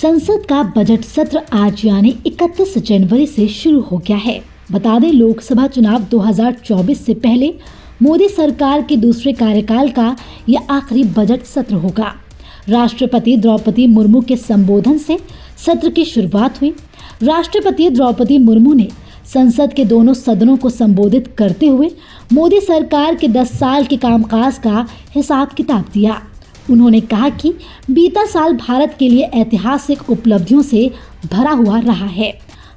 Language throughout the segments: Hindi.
संसद का बजट सत्र आज यानी 31 जनवरी से शुरू हो गया है। बता दें, लोकसभा चुनाव 2024 से पहले मोदी सरकार के दूसरे कार्यकाल का यह आखिरी बजट सत्र होगा। राष्ट्रपति द्रौपदी मुर्मू के संबोधन से सत्र की शुरुआत हुई। राष्ट्रपति द्रौपदी मुर्मू ने संसद के दोनों सदनों को संबोधित करते हुए मोदी सरकार के 10 साल के कामकाज का हिसाब किताब दिया। उन्होंने कहा कि बीता साल भारत के लिए ऐतिहासिक उपलब्धियों से भरा हुआ रहा है।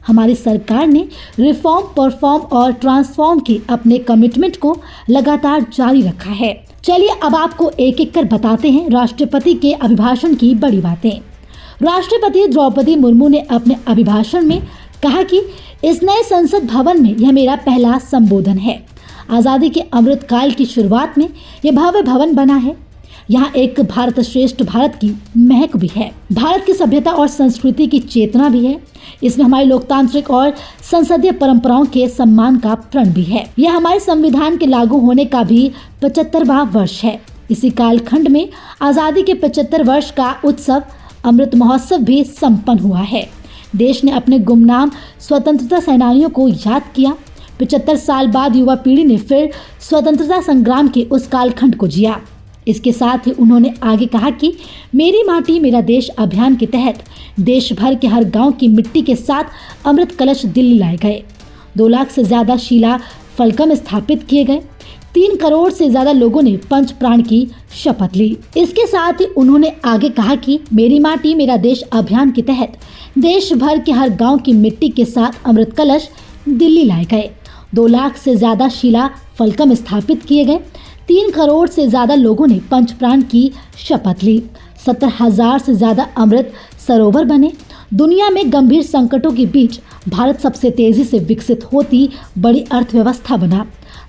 हमारी सरकार ने रिफॉर्म, परफॉर्म और ट्रांसफॉर्म के अपने कमिटमेंट को लगातार जारी रखा है। चलिए अब आपको एक एक कर बताते हैं राष्ट्रपति के अभिभाषण की बड़ी बातें। राष्ट्रपति द्रौपदी मुर्मू ने अपने अभिभाषण में कहा कि इस नए संसद भवन में यह मेरा पहला संबोधन है। आज़ादी के अमृत काल की शुरुआत में यह भव्य भवन बना है। यहाँ एक भारत श्रेष्ठ भारत की महक भी है। भारत की सभ्यता और संस्कृति की चेतना भी है। इसमें हमारी लोकतांत्रिक और संसदीय परंपराओं के सम्मान का प्रण भी है। यह हमारे संविधान के लागू होने का भी 75वां वर्ष है। इसी कालखंड में आज़ादी के 75 वर्ष का उत्सव अमृत महोत्सव भी संपन्न हुआ है। देश ने अपने गुमनाम स्वतंत्रता सेनानियों को याद किया। 75 साल बाद युवा पीढ़ी ने फिर स्वतंत्रता संग्राम के उस कालखंड को जिया। इसके साथ ही उन्होंने आगे कहा कि मेरी माटी मेरा देश अभियान के तहत देश भर के हर गांव की मिट्टी के साथ अमृत कलश दिल्ली लाए गए। 2 लाख से ज्यादा शिला फलकम स्थापित किए गए। 3 करोड़ से ज्यादा लोगों ने पंच प्राण की शपथ ली। इसके साथ ही उन्होंने आगे कहा कि मेरी माटी मेरा देश अभियान के तहत देश भर के हर गांव की मिट्टी के साथ अमृत कलश दिल्ली लाए गए। 2 लाख से ज्यादा शिला फलकम स्थापित किए गए। 3 करोड़ से ज्यादा लोगों ने पंच प्राण की शपथ ली। 70,000 से ज्यादा अमृत सरोवर बने। दुनिया में गंभीर संकटों के बीच भारत सबसे तेजी से विकसित होती बड़ी अर्थव्यवस्था बना।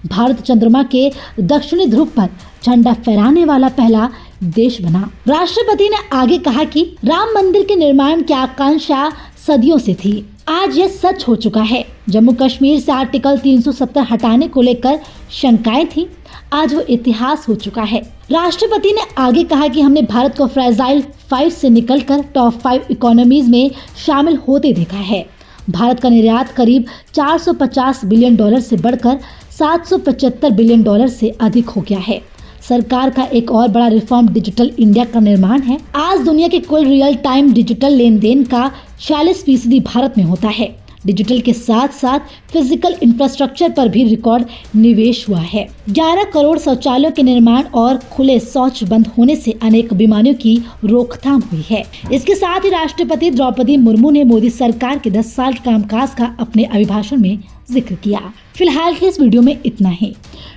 भारत चंद्रमा के दक्षिणी ध्रुव पर झंडा फहराने वाला पहला देश बना। राष्ट्रपति ने आगे कहा कि राम मंदिर के निर्माण की आकांक्षा सदियों से थी। आज यह सच हो चुका है। जम्मू कश्मीर से आर्टिकल 370 हटाने को लेकर शंकाएं थी, आज वो इतिहास हो चुका है। राष्ट्रपति ने आगे कहा कि हमने भारत को फ्रेजाइल 5 से निकलकर टॉप 5 इकोनॉमीज में शामिल होते देखा है। भारत का निर्यात करीब 450 बिलियन डॉलर से बढ़कर 775 बिलियन डॉलर से अधिक हो गया है। सरकार का एक और बड़ा रिफॉर्म डिजिटल इंडिया का निर्माण है। आज दुनिया के कुल रियल टाइम डिजिटल लेन देन का 46% भारत में होता है। डिजिटल के साथ साथ फिजिकल इंफ्रास्ट्रक्चर पर भी रिकॉर्ड निवेश हुआ है। 11 करोड़ शौचालयों के निर्माण और खुले शौच बंद होने से अनेक बीमारियों की रोकथाम हुई है। इसके साथ ही राष्ट्रपति द्रौपदी मुर्मू ने मोदी सरकार के 10 साल कामकाज का अपने अभिभाषण में जिक्र किया। फिलहाल के इस वीडियो में इतना ही।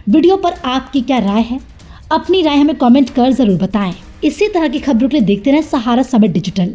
वीडियो पर आपकी क्या राय है? अपनी राय हमें कमेंट कर जरूर बताएं। इसी तरह की खबरों के लिए देखते रहें सहारा समय डिजिटल।